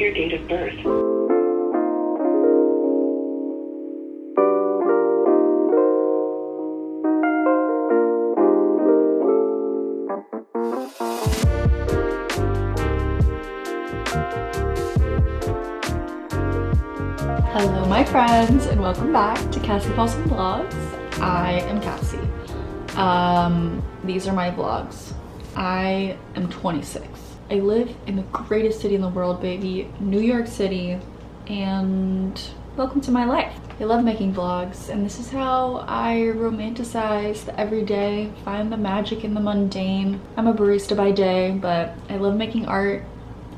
your date of birth. Hello my friends and welcome back to cassiepaulsenvlogs. I am Cassie. These are my vlogs. I am 26. I live in the greatest city in the world, baby, New York City, and welcome to my life. I love making vlogs, and this is how I romanticize the everyday, find the magic in the mundane. I'm a barista by day, but I love making art.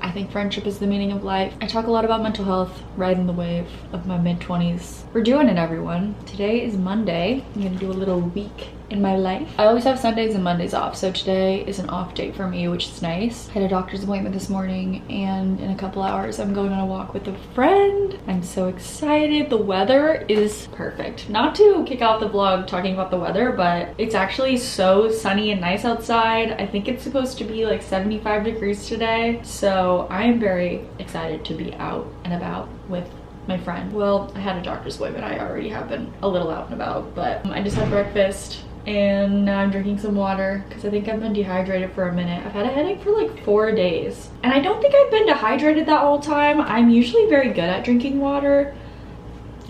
I think friendship is the meaning of life. I talk a lot about mental health, riding the wave of my mid-20s. We're doing it, everyone. Today is Monday. I'm gonna do a little week in my life. I always have Sundays and Mondays off, so today is an off day for me, which is nice. I had a doctor's appointment this morning, and in a couple hours I'm going on a walk with a friend. I'm so excited. The weather is perfect. Not to kick off the vlog talking about the weather, but it's actually so sunny and nice outside. I think it's supposed to be like 75 degrees today, so I am very excited to be out and about with my friend. Well, I had a doctor's appointment. I already have been a little out and about, but I just had breakfast and now I'm drinking some water because I think I've been dehydrated for a minute. I've had a headache for like 4 days, and I don't think I've been dehydrated that whole time. I'm usually very good at drinking water.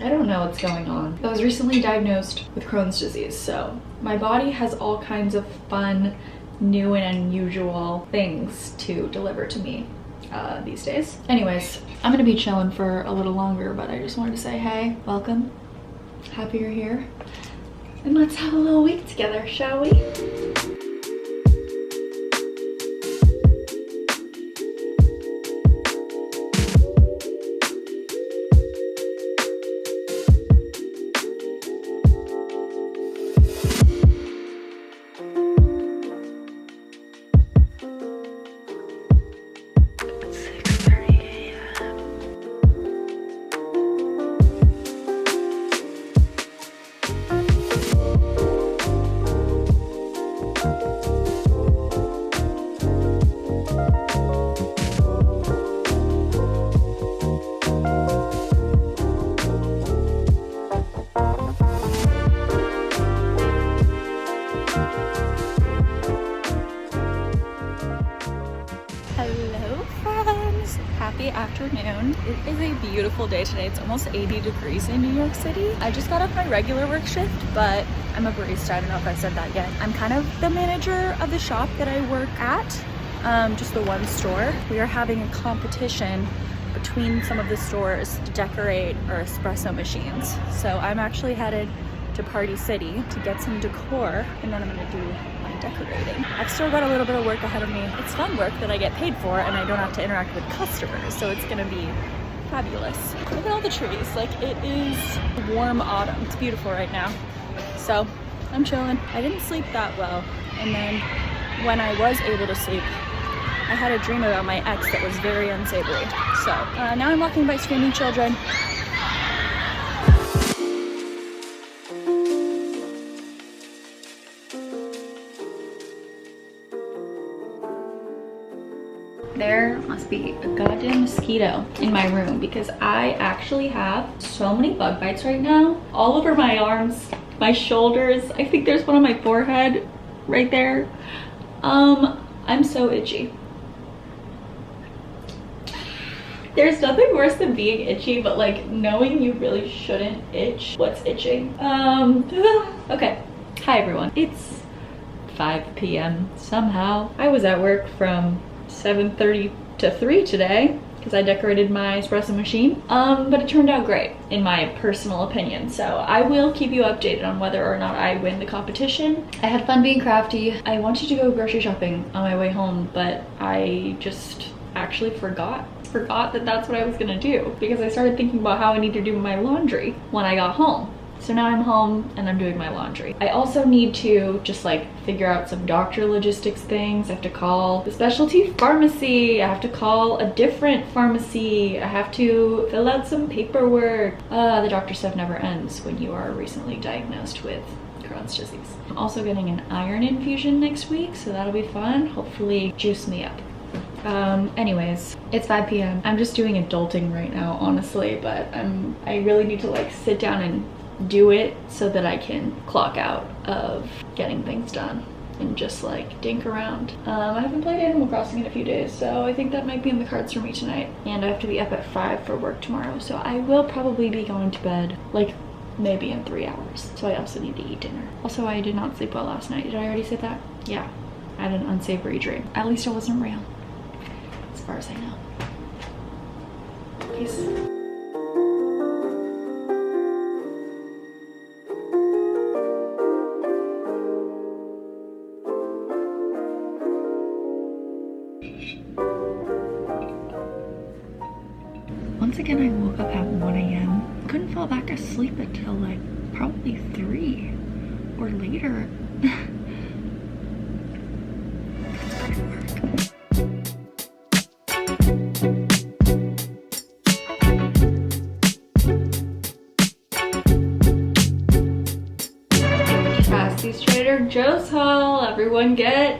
I don't know what's going on. I was recently diagnosed with Crohn's disease, so my body has all kinds of fun, new and unusual things to deliver to me these days. Anyways, I'm gonna be chilling for a little longer, but I just wanted to say, hey, welcome. Happy you're here. And let's have a little week together, shall we? Happy afternoon. It is a beautiful day today. It's almost 80 degrees in New York City. I just got off my regular work shift, but I'm a barista. I don't know if I said that yet. I'm kind of the manager of the shop that I work at, just the one store. We are having a competition between some of the stores to decorate our espresso machines. So I'm actually headed to Party City to get some decor, and then I'm gonna do my decorating. I've still got a little bit of work ahead of me. It's fun work that I get paid for, and I don't have to interact with customers, so it's gonna be fabulous. Look at all the trees. Like, it is warm autumn. It's beautiful right now. So I'm chilling. I didn't sleep that well, and then when I was able to sleep, I had a dream about my ex that was very unsavory. So now I'm walking by screaming children. There must be a goddamn mosquito in my room because I actually have so many bug bites right now. All over my arms, my shoulders. I think there's one on my forehead right there. I'm so itchy. There's nothing worse than being itchy, but like knowing you really shouldn't itch what's itching. Okay. Hi everyone. It's 5 p.m. somehow. I was at work from 7:30 to 3 today because I decorated my espresso machine, but it turned out great in my personal opinion, so I will keep you updated on whether or not I win the competition. I had fun being crafty. I wanted to go grocery shopping on my way home, but I just actually forgot that that's what I was gonna do because I started thinking about how I need to do my laundry when I got home. So now I'm home and I'm doing my laundry. I also need to just like figure out some doctor logistics things. I have to call the specialty pharmacy. I have to call a different pharmacy. I have to fill out some paperwork. The doctor stuff never ends when you are recently diagnosed with Crohn's disease. I'm also getting an iron infusion next week, so that'll be fun. Hopefully juice me up. Anyways, it's 5 p.m. I'm just doing adulting right now, honestly, but I really need to like sit down and do it so that I can clock out of getting things done and just like dink around. I haven't played Animal Crossing in a few days, so I think that might be in the cards for me tonight. And I have to be up at 5 for work tomorrow, so I will probably be going to bed like maybe in 3 hours. So I also need to eat dinner. Also, I did not sleep well last night. Did I already say that? Yeah, I had an unsavory dream. At least it wasn't real, as far as I know. Peace. Once again, I woke up at 1 a.m. Couldn't fall back asleep until like probably 3 or later. Cassie's Trader Joe's haul. Everyone get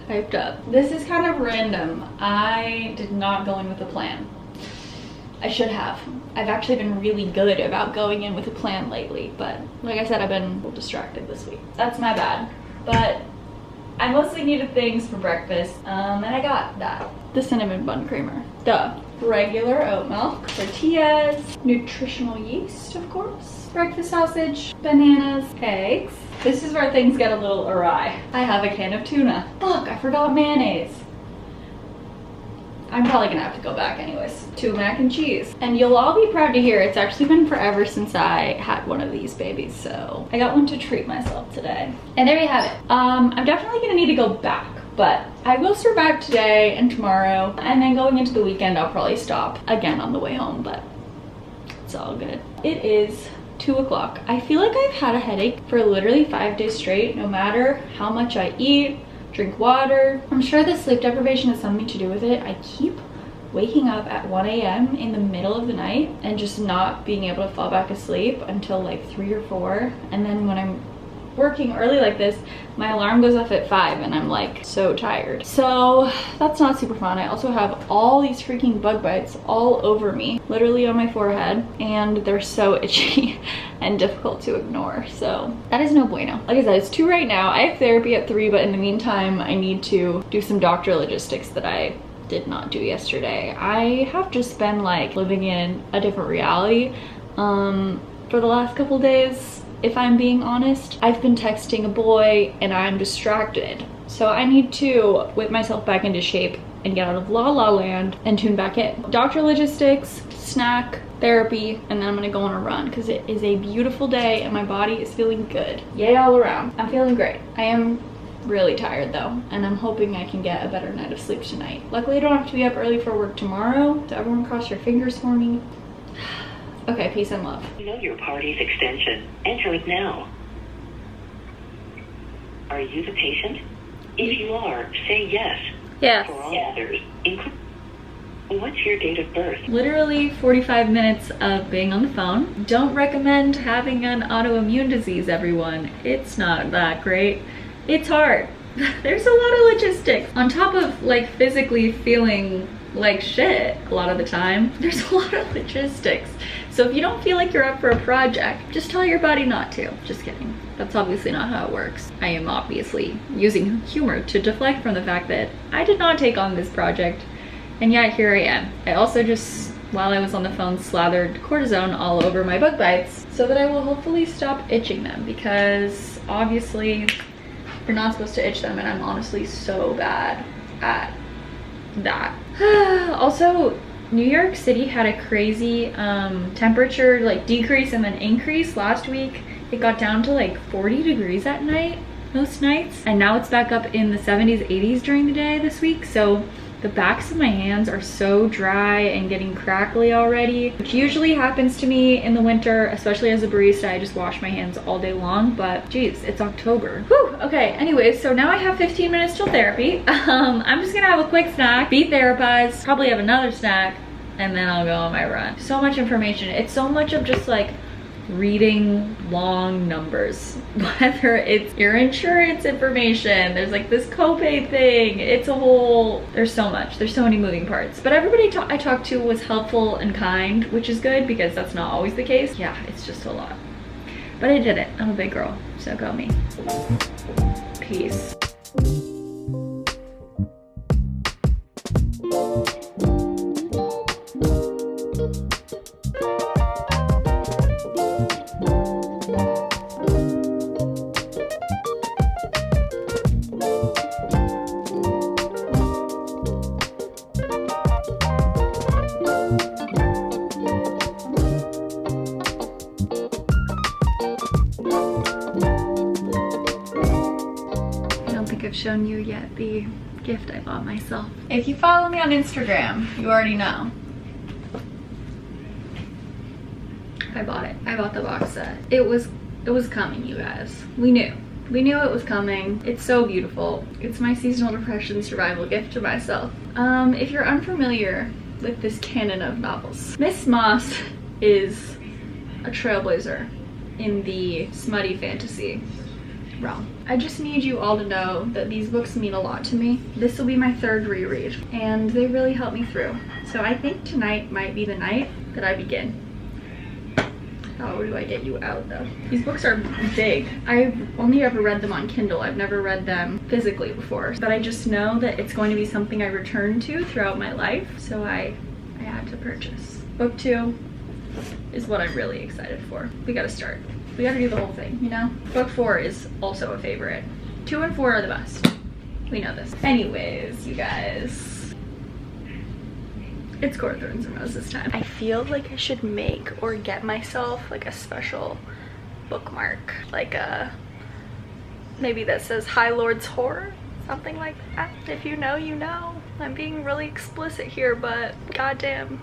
hyped up. This is kind of random. I did not go in with a plan. I should have. I've actually been really good about going in with a plan lately, but like I said, I've been a little distracted this week. That's my bad. But I mostly needed things for breakfast, and I got that. The cinnamon bun creamer. Duh. Regular oat milk, tortillas, nutritional yeast, of course, breakfast sausage, bananas, eggs. This is where things get a little awry. I have a can of tuna. Fuck, I forgot mayonnaise. I'm probably gonna have to go back anyways. 2 mac and cheese. And you'll all be proud to hear it's actually been forever since I had one of these babies, so I got one to treat myself today. And there you have it. I'm definitely gonna need to go back, but I will survive today and tomorrow, and then going into the weekend I'll probably stop again on the way home, but it's all good. It is 2 o'clock. I feel like I've had a headache for literally 5 days straight, no matter how much I eat, drink water. I'm sure the sleep deprivation has something to do with it. I keep waking up at 1 a.m. in the middle of the night and just not being able to fall back asleep until like 3 or 4. And then when I'm working early like this, my alarm goes off at 5 and I'm like so tired. So that's not super fun. I also have all these freaking bug bites all over me, literally on my forehead, and they're so itchy and difficult to ignore. So that is no bueno. Like I said, it's 2 right now. I have therapy at 3, but in the meantime, I need to do some doctor logistics that I did not do yesterday. I have just been like living in a different reality for the last couple days. If I'm being honest, I've been texting a boy and I'm distracted. So I need to whip myself back into shape and get out of la la land and tune back in. Doctor logistics, snack, therapy, and then I'm gonna go on a run because it is a beautiful day and my body is feeling good. Yay all around. I'm feeling great. I am really tired though, and I'm hoping I can get a better night of sleep tonight. Luckily I don't have to be up early for work tomorrow, so everyone cross your fingers for me. Okay, peace and love. You know your party's extension. Enter it now. Are you the patient? If you are, say yes. Yes. For all others, what's your date of birth? Literally 45 minutes of being on the phone. Don't recommend having an autoimmune disease, everyone. It's not that great. It's hard. There's a lot of logistics. On top of like physically feeling like shit a lot of the time, there's a lot of logistics. So if you don't feel like you're up for a project, just tell your body not to. Just kidding. That's obviously not how it works. I am obviously using humor to deflect from the fact that I did not take on this project, and yet here I am. I also just, while I was on the phone, slathered cortisone all over my bug bites so that I will hopefully stop itching them, because obviously you're not supposed to itch them, and I'm honestly so bad at that. Also, New York City had a crazy temperature like decrease and then increase last week. It got down to like 40 degrees at night most nights, and now it's back up in the 70s, 80s during the day this week. So the backs of my hands are so dry and getting crackly already, which usually happens to me in the winter, especially as a barista. I just wash my hands all day long, but geez, it's October. Whew. Okay, anyways, so now I have 15 minutes till therapy. I'm just gonna have a quick snack, be therapized, probably have another snack, and then I'll go on my run. So much information. It's so much of just like reading long numbers, whether it's your insurance information, there's like this copay thing, it's a whole, there's so many moving parts. But everybody I talked to was helpful and kind, which is good because that's not always the case. Yeah, it's just a lot. But I did it. I'm a big girl, so go me. Peace. I've shown you yet the gift I bought myself. If you follow me on Instagram, you already know. I bought it. I bought the box set. It was coming, you guys. We knew it was coming. It's so beautiful. It's my seasonal depression survival gift to myself. If you're unfamiliar with this canon of novels, Miss Moss is a trailblazer in the smutty fantasy realm. I just need you all to know that these books mean a lot to me. This will be my 3rd reread, and they really helped me through. So I think tonight might be the night that I begin. How do I get you out though? These books are big. I've only ever read them on Kindle. I've never read them physically before, but I just know that it's going to be something I return to throughout my life, so I had to purchase. Book 2 is what I'm really excited for. We gotta start. We gotta do the whole thing, you know? Book 4 is also a favorite. 2 and 4 are the best. We know this. Anyways, you guys, it's Court of Thorns and Roses time. I feel like I should make or get myself like a special bookmark, like a, maybe that says High Lord's Horror, something like that. If you know, you know. I'm being really explicit here, but goddamn.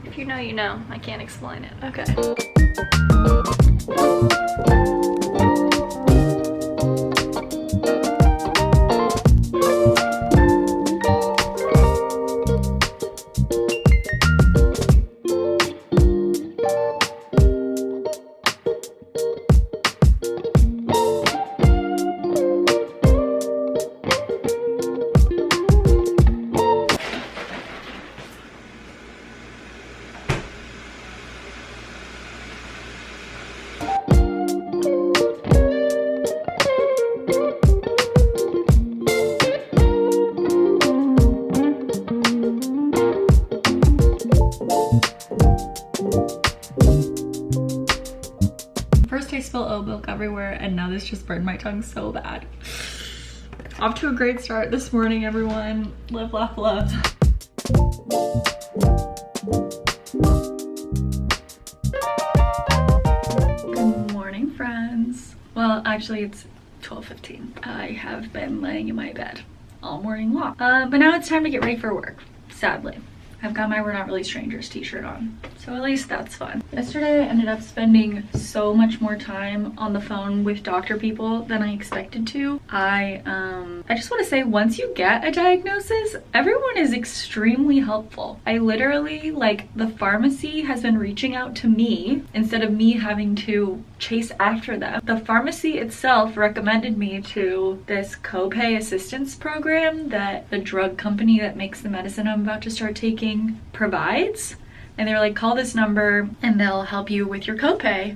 If you know, you know. I can't explain it. Okay. First I spilled oat milk everywhere, and now this just burned my tongue so bad. Off to a great start this morning, everyone. Live, laugh, love. Good morning, friends. Well, actually it's 12:15. I have been laying in my bed all morning long. But now it's time to get ready for work, sadly. I've got my We're Not Really Strangers t-shirt on, so at least that's fun. Yesterday I ended up spending so much more time on the phone with doctor people than I expected to. I just want to say, once you get a diagnosis, everyone is extremely helpful. I literally, like, the pharmacy has been reaching out to me instead of me having to chase after them. The pharmacy itself recommended me to this copay assistance program that the drug company that makes the medicine I'm about to start taking provides, and they were like, call this number and they'll help you with your copay.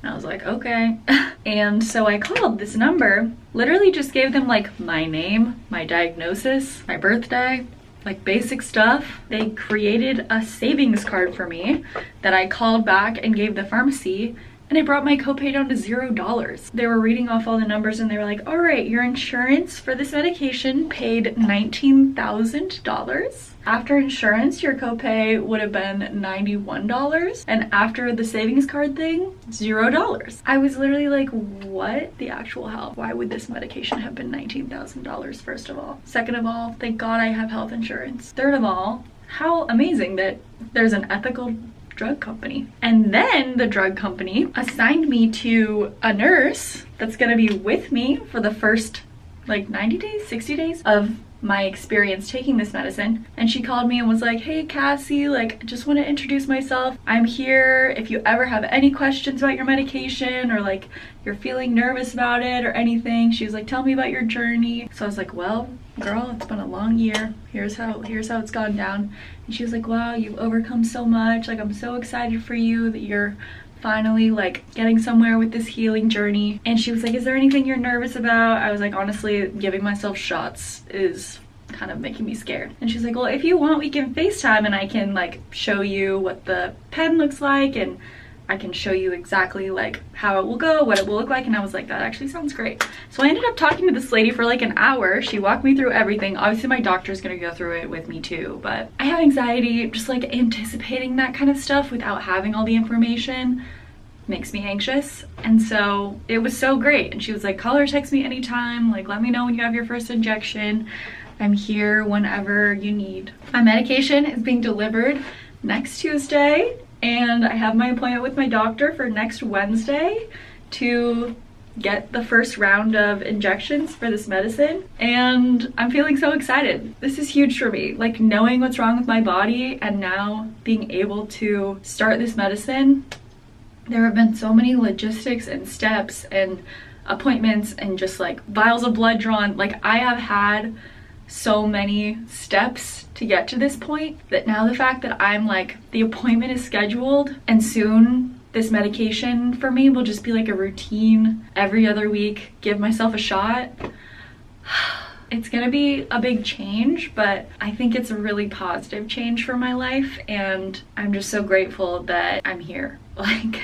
And I was like, okay. And so I called this number, literally just gave them like my name, my diagnosis, my birthday, like basic stuff. They created a savings card for me that I called back and gave the pharmacy, and it brought my copay down to $0. They were reading off all the numbers and they were like, all right, your insurance for this medication paid $19,000. After insurance, your copay would have been $91. And after the savings card thing, $0. I was literally like, what the actual hell? Why would this medication have been $19,000, first of all? Second of all, thank God I have health insurance. Third of all, how amazing that there's an ethical drug company. And then the drug company assigned me to a nurse that's gonna be with me for the first like 90 days, 60 days of my experience taking this medicine, and she called me and was like, hey Cassie, like, I just want to introduce myself. I'm here if you ever have any questions about your medication, or like you're feeling nervous about it or anything. She was like, tell me about your journey. So I was like, well girl, it's been a long year. Here's how it's gone down. And she was like, wow, you've overcome so much. Like, I'm so excited for you that you're finally like getting somewhere with this healing journey. And she was like, is there anything you're nervous about? I was like, honestly, giving myself shots is kind of making me scared. And she's like, well, if you want, we can FaceTime and I can like show you what the pen looks like, and I can show you exactly like how it will go, what it will look like. And I was like, that actually sounds great. So I ended up talking to this lady for like an hour. She walked me through everything. Obviously my doctor's gonna go through it with me too, but I have anxiety. Just like anticipating that kind of stuff without having all the information makes me anxious. And so it was so great. And she was like, call or text me anytime, like let me know when you have your first injection. I'm here whenever you need. My medication is being delivered next Tuesday, and I have my appointment with my doctor for next Wednesday to get the first round of injections for this medicine, and I'm feeling so excited. This is huge for me, like knowing what's wrong with my body and now being able to start this medicine. There have been so many logistics and steps and appointments and just like vials of blood drawn. Like, I have had so many steps to get to this point that now the fact that I'm like, the appointment is scheduled and soon this medication for me will just be like a routine every other week, give myself a shot. It's gonna be a big change, but I think it's a really positive change for my life, and I'm just so grateful that I'm here. Like,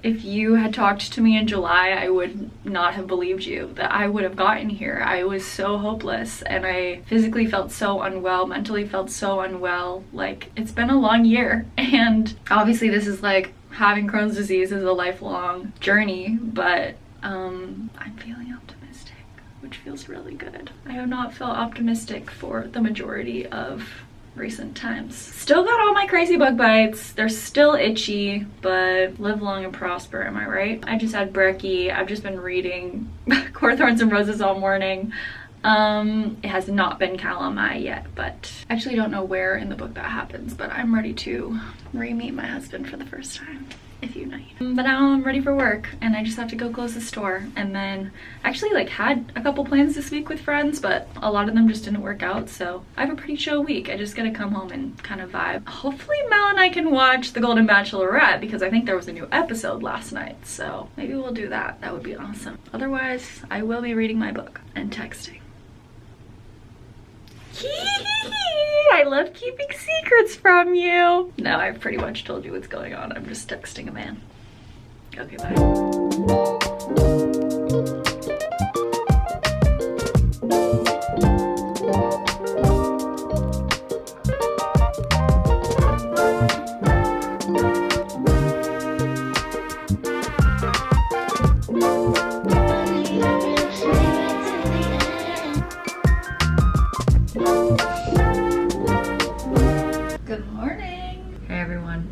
if you had talked to me in July, I would not have believed you that I would have gotten here. I was so hopeless, and I physically felt so unwell, mentally felt so unwell. Like, it's been a long year, and obviously this is like, having Crohn's disease is a lifelong journey, but I'm feeling optimistic, which feels really good. I have not felt optimistic for the majority of recent times. Still got all my crazy bug bites. They're still itchy, but live long and prosper, am I right? I just had brekkie. I've just been reading Core Thorns and Roses all morning. It has not been calamai yet, but I actually don't know where in the book that happens, but I'm ready to re-meet my husband for the first time, if you know. But now I'm ready for work, and I just have to go close the store. And then actually like had a couple plans this week with friends, but a lot of them just didn't work out, so I have a pretty chill week. I just gotta come home and kind of vibe. Hopefully Mel and I can watch The Golden Bachelorette, because I think there was a new episode last night, so maybe we'll do that. That would be awesome. Otherwise, I will be reading my book and texting. I love keeping secrets from you. No, I've pretty much told you what's going on. I'm just texting a man. Okay, bye.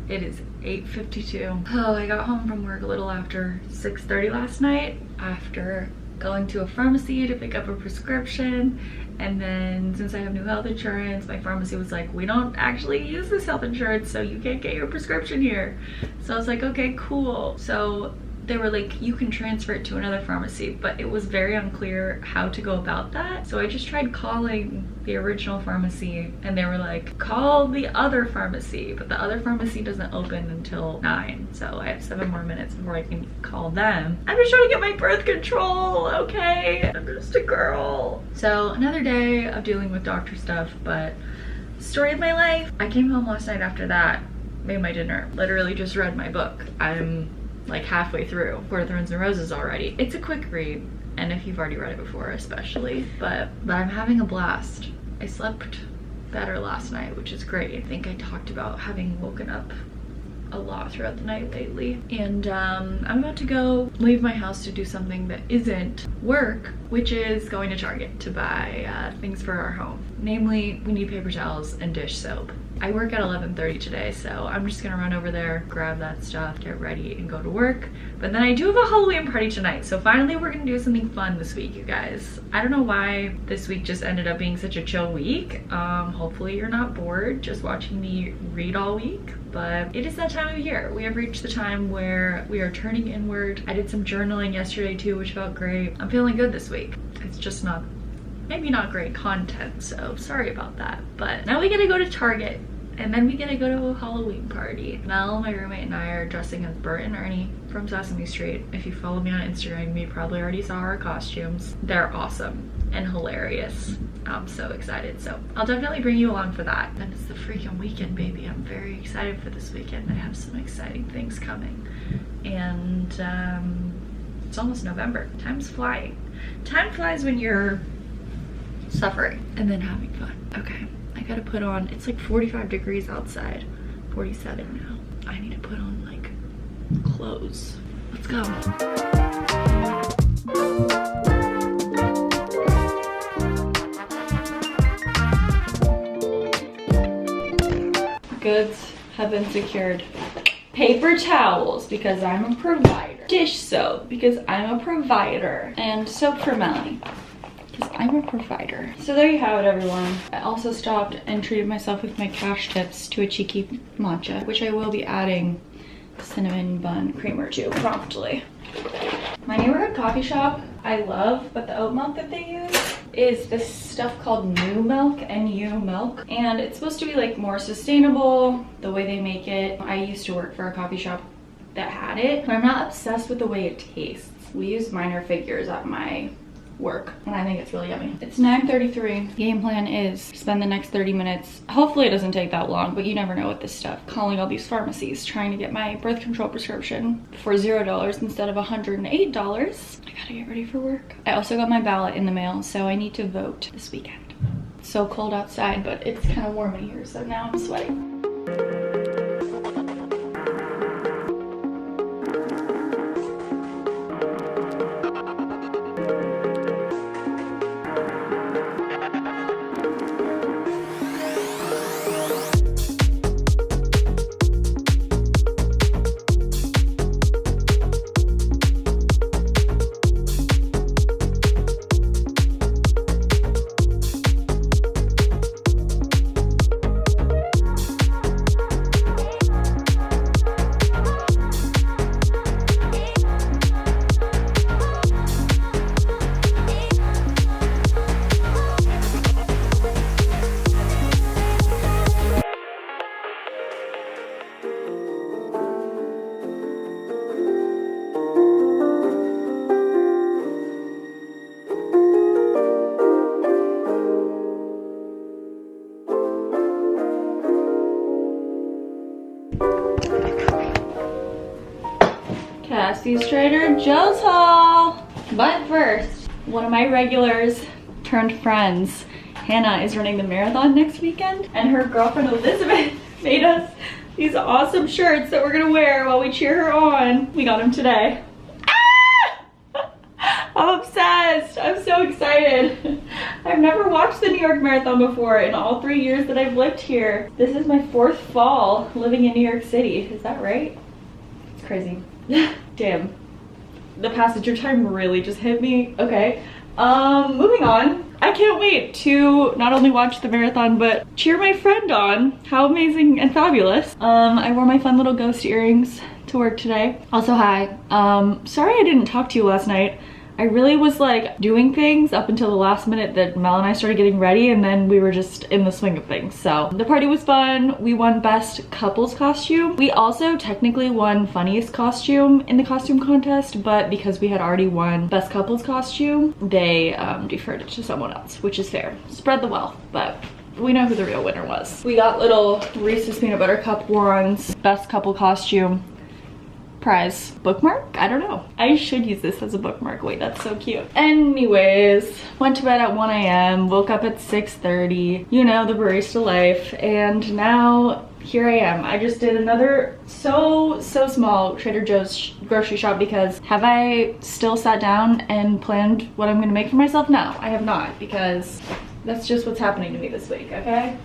It is 8:52. Oh, I got home from work a little after 6:30 last night after going to a pharmacy to pick up a prescription. And then since I have new health insurance, my pharmacy was like, we don't actually use this health insurance, so you can't get your prescription here. So I was like, okay, cool. So they were like, you can transfer it to another pharmacy, but it was very unclear how to go about that. So I just tried calling the original pharmacy, and they were like, call the other pharmacy, but the other pharmacy doesn't open until 9, so I have 7 more minutes before I can call them. I'm just trying to get my birth control, okay? I'm just a girl. So another day of dealing with doctor stuff, but story of my life. I came home last night after that, made my dinner, literally just read my book. I'm like halfway through Core Thorns and Roses already. It's a quick read, and if you've already read it before especially, but I'm having a blast. I slept better last night, which is great. I think I talked about having woken up a lot throughout the night lately, and I'm about to go leave my house to do something that isn't work, which is going to Target to buy things for our home. Namely, we need paper towels and dish soap, I work at 11:30 today, so I'm just gonna run over there, grab that stuff, get ready, and go to work. But then I do have a Halloween party tonight, so finally we're gonna do something fun this week, you guys. I don't know why this week just ended up being such a chill week. Hopefully you're not bored just watching me read all week, but it is that time of year. We have reached the time where we are turning inward. I did some journaling yesterday too, which felt great. I'm feeling good this week. It's just not, maybe not great content, so sorry about that. But now we gotta go to Target, and then we gotta go to a Halloween party. Mel, my roommate, and I are dressing as Bert and Ernie from Sesame Street. If you follow me on Instagram, you probably already saw our costumes. They're awesome and hilarious. I'm so excited, so I'll definitely bring you along for that. And it's the freaking weekend, baby. I'm very excited for this weekend. I have some exciting things coming, and it's almost November. Time's flying. Time flies when you're suffering and then having fun. Okay, I gotta put on, it's like 45 degrees outside, 47 now. I need to put on like clothes. Let's go. Goods have been secured. Paper towels, because I'm a provider. Dish soap, because I'm a provider. And soap for Melanie, because I'm a provider. So there you have it, everyone. I also stopped and treated myself with my cash tips to a cheeky matcha, which I will be adding cinnamon bun creamer to promptly. My neighborhood coffee shop I love, but the oat milk that they use is this stuff called New Milk, NU milk, and it's supposed to be like more sustainable the way they make it. I used to work for a coffee shop that had it, but I'm not obsessed with the way it tastes. We use minor figures at my work, and I think it's really yummy. It's 9:33. Game plan is spend the next 30 minutes, hopefully it doesn't take that long, but you never know with this stuff, calling all these pharmacies trying to get my birth control prescription for $0 instead of $108. I gotta get ready for work. I also got my ballot in the mail, so I need to vote this weekend. It's so cold outside, but it's kind of warm in here, so now I'm sweating. Cassie's Trader Joe's haul. But first, one of my regulars turned friends, Hannah, is running the marathon next weekend, and her girlfriend Elizabeth made us these awesome shirts that we're gonna wear while we cheer her on. We got them today. Ah! I'm obsessed. I'm so excited. I've never watched the New York Marathon before in all 3 years that I've lived here. This is my 4th fall living in New York City. Is that right? It's crazy. Damn, the passenger time really just hit me. Okay, moving on. I can't wait to not only watch the marathon but cheer my friend on. How amazing and fabulous. I wore my fun little ghost earrings to work today. Also, hi, sorry I didn't talk to you last night. I really was like doing things up until the last minute that Mel and I started getting ready, and then we were just in the swing of things. So the party was fun. We won best couples costume. We also technically won funniest costume in the costume contest, but because we had already won best couples costume, they deferred it to someone else, which is fair. Spread the wealth, but we know who the real winner was. We got little Reese's peanut butter cup ones, best couple costume, prize bookmark. I don't know, I should use this as a bookmark. Wait, that's so cute. Anyways, went to bed at 1 a.m. woke up at 6:30, you know, the barista life, and now here I am. I just did another so small Trader Joe's grocery shop because have I still sat down and planned what I'm gonna make for myself? No, I have not, because that's just what's happening to me this week, okay?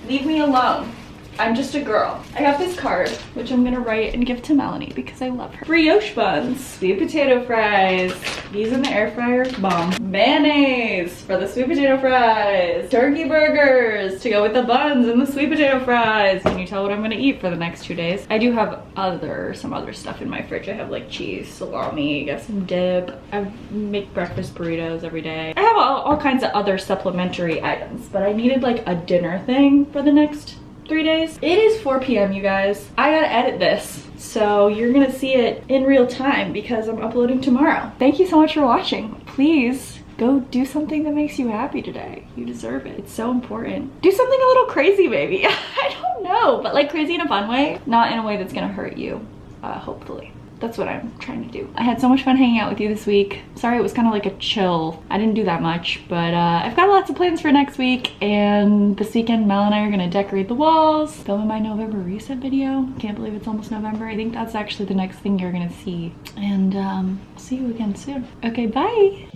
Leave me alone. I'm just a girl. I got this card, which I'm gonna write and give to Melanie because I love her. Brioche buns, sweet potato fries, these in the air fryer, bomb. Mayonnaise for the sweet potato fries. Turkey burgers to go with the buns and the sweet potato fries. Can you tell what I'm gonna eat for the next 2 days? I do have some other stuff in my fridge. I have like cheese, salami, got some dip. I make breakfast burritos every day. I have all kinds of other supplementary items, but I needed like a dinner thing for the next 3 days. It is 4 p.m. you guys. I gotta edit this, so you're gonna see it in real time because I'm uploading tomorrow. Thank you so much for watching. Please go do something that makes you happy today. You deserve it. It's so important. Do something a little crazy, maybe. I don't know, but like crazy in a fun way, not in a way that's gonna hurt you, hopefully. That's what I'm trying to do. I had so much fun hanging out with you this week. Sorry it was kind of like a chill. I didn't do that much, but I've got lots of plans for next week, and this weekend Mel and I are gonna decorate the walls, filming my November reset video. Can't believe it's almost November. I think that's actually the next thing you're gonna see. And see you again soon. Okay, bye.